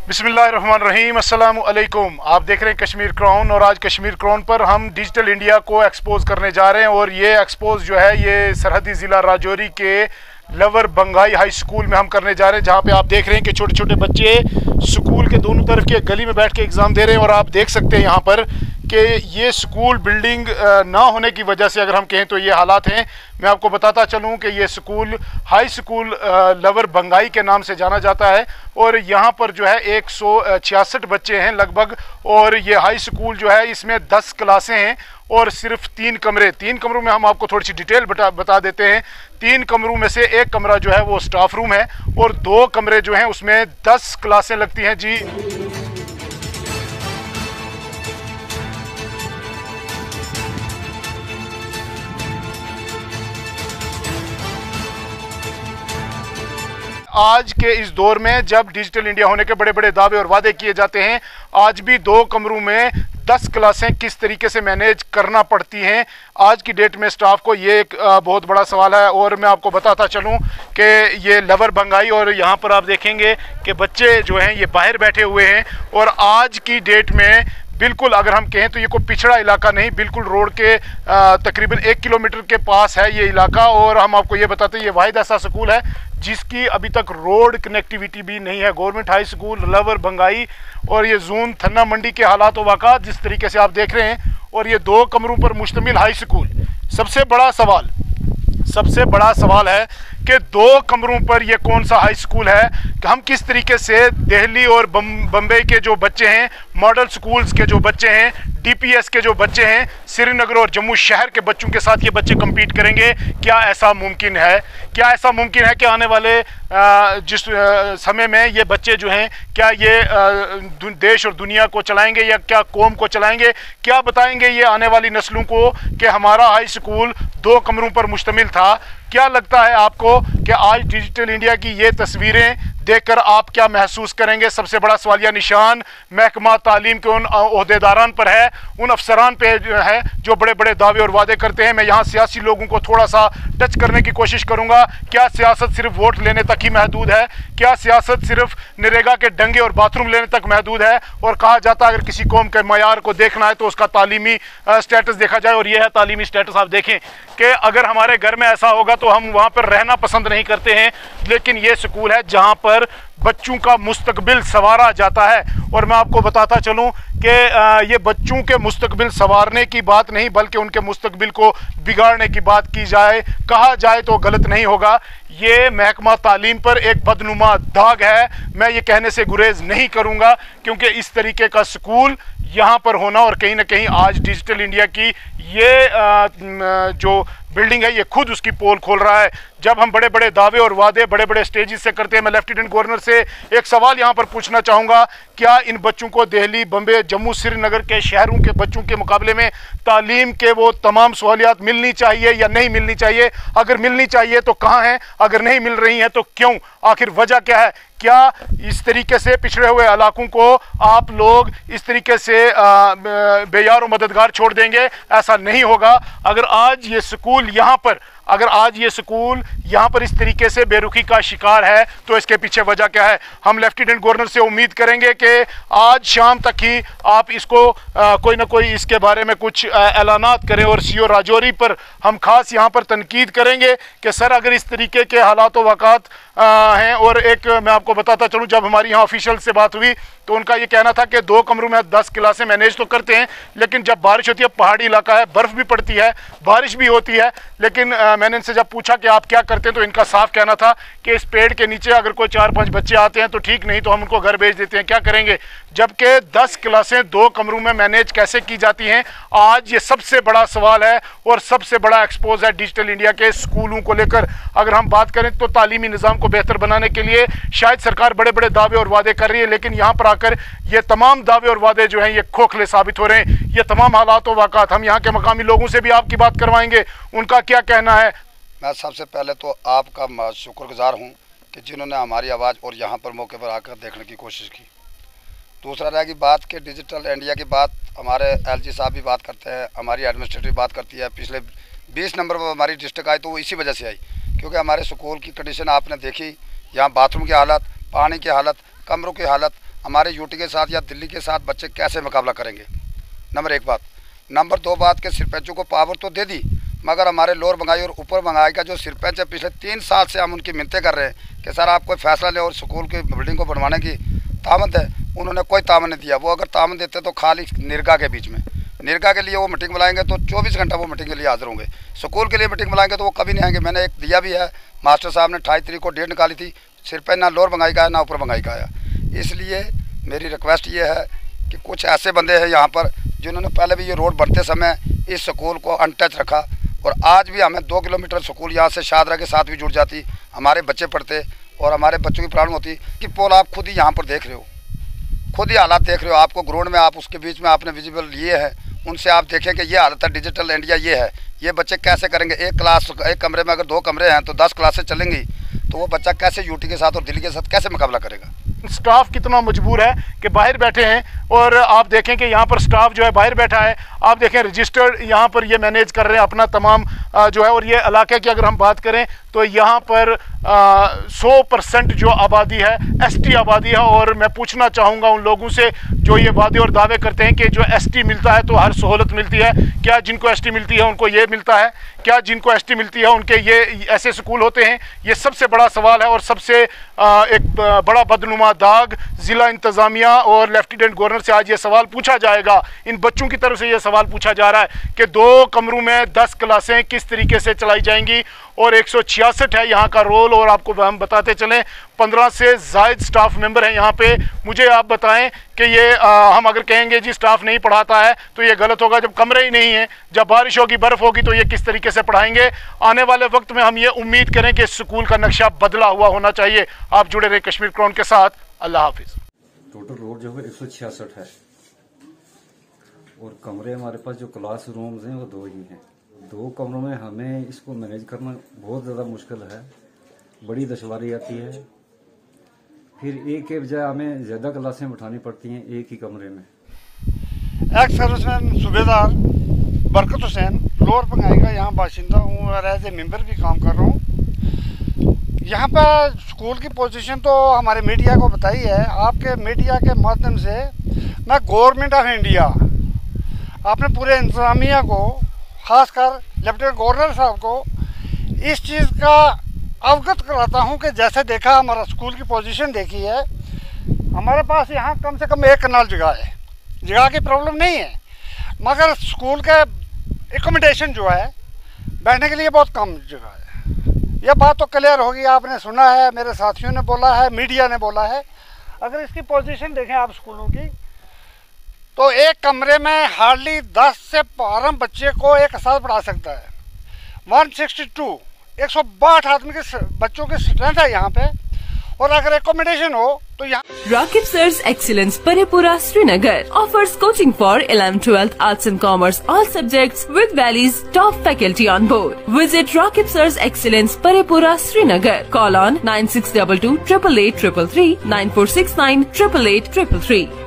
बिस्मिल्लाहिर्रहमानिर्रहीम, अस्सलामु अलैकुम। आप देख रहे हैं कश्मीर क्राउन और आज कश्मीर क्राउन पर हम डिजिटल इंडिया को एक्सपोज करने जा रहे हैं। और ये एक्सपोज जो है ये सरहदी ज़िला राजौरी के लवर बंगाई हाई स्कूल में हम करने जा रहे हैं, जहाँ पे आप देख रहे हैं कि छोटे छोटे बच्चे स्कूल के दोनों तरफ के गली में बैठ के एग्ज़ाम दे रहे हैं। और आप देख सकते हैं यहाँ पर कि ये स्कूल बिल्डिंग ना होने की वजह से अगर हम कहें तो ये हालात हैं। मैं आपको बताता चलूँ कि ये स्कूल हाई स्कूल लवर बंगाई के नाम से जाना जाता है और यहाँ पर जो है 166 बच्चे हैं लगभग। और ये हाई स्कूल जो है इसमें 10 क्लासें हैं और सिर्फ 3 कमरों में हम आपको थोड़ी सी डिटेल बता देते हैं। 3 कमरों में से एक कमरा जो है वो स्टाफ रूम है और 2 कमरे जो हैं उसमें 10 क्लासें लगती हैं जी। आज के इस दौर में जब डिजिटल इंडिया होने के बड़े बड़े दावे और वादे किए जाते हैं, आज भी 2 कमरों में 10 क्लासें किस तरीके से मैनेज करना पड़ती हैं आज की डेट में स्टाफ को, ये एक बहुत बड़ा सवाल है। और मैं आपको बताता चलूं कि ये लवर बंगाई और यहाँ पर आप देखेंगे कि बच्चे जो हैं ये बाहर बैठे हुए हैं। और आज की डेट में बिल्कुल अगर हम कहें तो ये कोई पिछड़ा इलाका नहीं, बिल्कुल रोड के तकरीबन 1 किलोमीटर के पास है ये इलाका। और हम आपको ये बताते हैं ये वाहिद ऐसा स्कूल है जिसकी अभी तक रोड कनेक्टिविटी भी नहीं है। गवर्नमेंट हाई स्कूल लवर बंगाई और ये जून थन्ना मंडी के हालात वाक़ात जिस तरीके से आप देख रहे हैं और ये 2 कमरों पर मुश्तमिल हाई स्कूल। सबसे बड़ा सवाल है कि 2 कमरों पर ये कौन सा हाई स्कूल है कि हम किस तरीके से दिल्ली और बम्बई के जो बच्चे हैं, मॉडल स्कूल्स के जो बच्चे हैं, डीपीएस के जो बच्चे हैं, श्रीनगर और जम्मू शहर के बच्चों के साथ ये बच्चे compete करेंगे। क्या ऐसा मुमकिन है? क्या ऐसा मुमकिन है कि आने वाले जिस समय में ये बच्चे जो हैं क्या ये देश और दुनिया को चलाएंगे या क्या कौम को चलाएंगे? क्या बताएंगे ये आने वाली नस्लों को कि हमारा हाई स्कूल 2 कमरों पर मुश्तमिल था? क्या लगता है आपको कि आज डिजिटल इंडिया की ये तस्वीरें देखकर आप क्या महसूस करेंगे? सबसे बड़ा सवालिया निशान महकमा तालीम के उन ओहदेदारान पर है, उन अफसरान पे है जो बड़े बड़े दावे और वादे करते हैं। मैं यहाँ सियासी लोगों को थोड़ा सा टच करने की कोशिश करूँगा। क्या सियासत सिर्फ वोट लेने तक ही महदूद है? क्या सियासत सिर्फ नरेगा के डंगे और बाथरूम लेने तक महदूद है? और कहा जाता है अगर किसी कौम के मयार को देखना है तो उसका तालीमी स्टेटस देखा जाए, और यह है तालीमी स्टेटस। आप देखें कि अगर हमारे घर में ऐसा होगा तो हम वहाँ पर रहना पसंद नहीं करते हैं, लेकिन ये स्कूल है जहाँ पर बच्चों का मुस्तकबिल संवारा जाता है। और मैं आपको बताता चलूं कि ये बच्चों के मुस्तकबिल संवारने की बात नहीं बल्कि उनके मुस्तकबिल को बिगाड़ने की बात की जाए, कहा जाए तो गलत नहीं होगा। ये महकमा तालीम पर एक बदनुमा दाग है। मैं ये कहने से गुरेज नहीं करूँगा क्योंकि इस तरीके का स्कूल यहाँ पर होना और कहीं ना कहीं आज डिजिटल इंडिया की ये जो बिल्डिंग है ये खुद उसकी पोल खोल रहा है। जब हम बड़े बड़े दावे और वादे बड़े बड़े स्टेजेस से करते हैं, मैं लेफ्टिनेंट गवर्नर से एक सवाल यहाँ पर पूछना चाहूँगा, क्या इन बच्चों को दिल्ली, बम्बे, जम्मू, श्रीनगर के शहरों के बच्चों के मुकाबले में तालीम के वो तमाम सहूलियात मिलनी चाहिए या नहीं मिलनी चाहिए? अगर मिलनी चाहिए तो कहाँ हैं? अगर नहीं मिल रही हैं तो क्यों? आखिर वजह क्या है? क्या इस तरीके से पिछड़े हुए इलाकों को आप लोग इस तरीके से बेयार और मददगार छोड़ देंगे? ऐसा नहीं होगा। अगर आज ये स्कूल यहाँ पर इस तरीके से बेरुखी का शिकार है तो इसके पीछे वजह क्या है? हम लेफ्टिनेंट गवर्नर से उम्मीद करेंगे कि आज शाम तक ही आप इसको कोई ना कोई इसके बारे में कुछ ऐलानात करें। और सीओ राजौरी पर हम खास यहाँ पर तनकीद करेंगे कि सर अगर इस तरीके के हालात व वाक़ात हैं। और एक मैं आपको बताता चलूँ, जब हमारी यहाँ ऑफिशियल से बात हुई तो उनका ये कहना था कि 2 कमरों में 10 क्लासें मैनेज तो करते हैं, लेकिन जब बारिश होती है, पहाड़ी इलाका है, बर्फ़ भी पड़ती है, बारिश भी होती है, लेकिन मैंने इनसे जब पूछा कि आप क्या करते हैं तो इनका साफ कहना था कि इस पेड़ के नीचे अगर कोई 4-5 बच्चे आते हैं तो ठीक, नहीं तो हम उनको घर भेज देते हैं। क्या करेंगे? जबकि 10 क्लासें 2 कमरों में मैनेज कैसे की जाती हैं? आज ये सबसे बड़ा सवाल है और सबसे बड़ा एक्सपोज है डिजिटल इंडिया के स्कूलों को लेकर। अगर हम बात करें तो तालीमी निज़ाम को बेहतर बनाने के लिए शायद सरकार बड़े बड़े दावे और वादे कर रही है, लेकिन यहाँ पर आकर ये तमाम दावे और वादे जो हैं ये खोखले साबित हो रहे हैं। ये तमाम हालात व वाक़ात हम यहाँ के मकामी लोगों से भी आपकी बात करवाएंगे, उनका क्या कहना है। मैं सबसे पहले तो आपका शुक्रगुजार हूँ कि जिन्होंने हमारी आवाज़ और यहाँ पर मौके पर आकर देखने की कोशिश की। दूसरा रह गई बात कि डिजिटल इंडिया की बात, हमारे एलजी साहब भी बात करते हैं, हमारी एडमिनिस्ट्रेटिव बात करती है। पिछले 20 नंबर पर हमारी डिस्ट्रिक्ट आई तो वो इसी वजह से आई, क्योंकि हमारे स्कूल की कंडीशन आपने देखी, यहाँ बाथरूम की हालत, पानी की हालत, कमरों की हालत, हमारे यूटी के साथ या दिल्ली के साथ बच्चे कैसे मुकाबला करेंगे। नंबर 1 बात। नंबर 2 बात के सरपंचों को पावर तो दे दी, मगर हमारे लोअर बंगाई और ऊपर बंगाई का जो सरपंच है, पिछले 3 साल से हम उनकी मिन्नतें कर रहे हैं कि सर आप कोई फैसला ले और स्कूल की बिल्डिंग को बनवाने की तामत है। उन्होंने कोई तामत नहीं दिया। वो अगर तामत देते तो खाली निरगा के बीच में, निरगा के लिए वो मीटिंग बुलाएंगे तो 24 घंटा वो मीटिंग के लिए हाजिर होंगे। स्कूल के लिए मीटिंग बुलाएंगे तो वो कभी नहीं आएंगे। मैंने एक दिया भी है, मास्टर साहब ने 28 तारीख को डेट निकाली थी, सरपंच ना लोअर बंगाई का है ना ऊपर बंगाई का आया। इसलिए मेरी रिक्वेस्ट ये है कि कुछ ऐसे बंदे हैं यहाँ पर जिन्होंने पहले भी ये रोड बनते समय इस स्कूल को अनटच रखा, और आज भी हमें 2 किलोमीटर स्कूल यहाँ से शाहदरा के साथ भी जुड़ जाती, हमारे बच्चे पढ़ते और हमारे बच्चों की प्रॉब्लम होती। कि पोल आप खुद ही यहाँ पर देख रहे हो, खुद ही हालात देख रहे हो, आपको ग्राउंड में आप उसके बीच में आपने विजिबल लिए हैं, उनसे आप देखें कि ये हालत है। डिजिटल इंडिया ये है, ये बच्चे कैसे करेंगे। एक कमरे में अगर 2 कमरे हैं तो 10 क्लासें चलेंगी, तो वो बच्चा कैसे यूटी के साथ और दिल्ली के साथ कैसे मुकाबला करेगा। स्टाफ कितना मजबूर है कि बाहर बैठे हैं, और आप देखें कि यहाँ पर स्टाफ जो है बाहर बैठा है। आप देखें रजिस्टर्ड यहाँ पर ये मैनेज कर रहे हैं अपना तमाम जो है। और ये इलाके की अगर हम बात करें तो यहाँ पर 100% जो आबादी है एसटी आबादी है। और मैं पूछना चाहूँगा उन लोगों से जो ये वादे और दावे करते हैं कि जो एसटी मिलता है तो हर सहूलत मिलती है। क्या जिनको एसटी मिलती है उनको ये मिलता है? क्या जिनको एसटी मिलती है उनके ये ऐसे स्कूल होते हैं? ये सबसे बड़ा सवाल है। और सबसे एक बड़ा बदनुमा दाग ज़िला इंतज़ामिया और लेफ्टिनेंट गवर्नर से आज ये सवाल पूछा जाएगा। इन बच्चों की तरफ से ये सवाल पूछा जा रहा है कि 2 कमरों में 10 क्लासें किस तरीके से चलाई जाएंगी, और 166 है यहाँ का रोल। और आपको हम बताते चलें 15 से ज़ायद स्टाफ मेंबर हैं यहाँ पे। मुझे आप बताएं कि ये हम अगर कहेंगे जी स्टाफ नहीं पढ़ाता है तो ये गलत होगा। जब कमरे ही नहीं हैं, जब बारिश होगी, बर्फ़ होगी, तो ये किस तरीके से पढ़ाएंगे? आने वाले वक्त में हम ये उम्मीद करें कि स्कूल का नक्शा बदला हुआ होना चाहिए। आप जुड़े रहे कश्मीर क्राउन के साथ। अल्लाह हाफिज़। टोटल रोड जो है 166 है, और कमरे हमारे पास जो क्लास रूम्स हैं वो 2 ही हैं। 2 कमरों में हमें इसको मैनेज करना बहुत ज़्यादा मुश्किल है, बड़ी दुश्वारी आती है। फिर एक के बजाय हमें ज़्यादा क्लासें बिठानी पड़ती हैं एक ही कमरे में। एक्स सर्विसमैन सूबेदार बरकत हुसैन, लोअर बंगाई का यहाँ बाशिंदा हूँ और एज ए मेंबर भी काम कर रहा हूँ। यहाँ पर स्कूल की पोजीशन तो हमारे मीडिया को बताई है। आपके मीडिया के माध्यम से मैं गवर्नमेंट ऑफ इंडिया, आपने पूरे इंतज़ामिया को, खासकर लेफ्टिनेंट गवर्नर साहब को इस चीज़ का अवगत कराता हूँ कि जैसे देखा हमारा स्कूल की पोजीशन देखी है, हमारे पास यहाँ कम से कम 1 कनाल जगह है, जगह की प्रॉब्लम नहीं है, मगर स्कूल के एकोमोडेशन जो है बैठने के लिए बहुत कम जगह है। यह बात तो क्लियर होगी, आपने सुना है, मेरे साथियों ने बोला है, मीडिया ने बोला है। अगर इसकी पोजीशन देखें आप स्कूलों की, तो एक कमरे में हार्डली 10 से 12 बच्चे को एक साथ पढ़ा सकता है। 162 आदमी के बच्चों की स्ट्रेंथ है यहाँ पे, और अगर एकोमोडेशन हो तो यहाँ Rakib Sir's Excellence Parepura Srinagar offers coaching for 11th, 12th Arts and Commerce all subjects with Valley's top faculty on board. Visit Rakib Sir's Excellence Parepura Srinagar. Call on 9622 888 333 9469 888 333.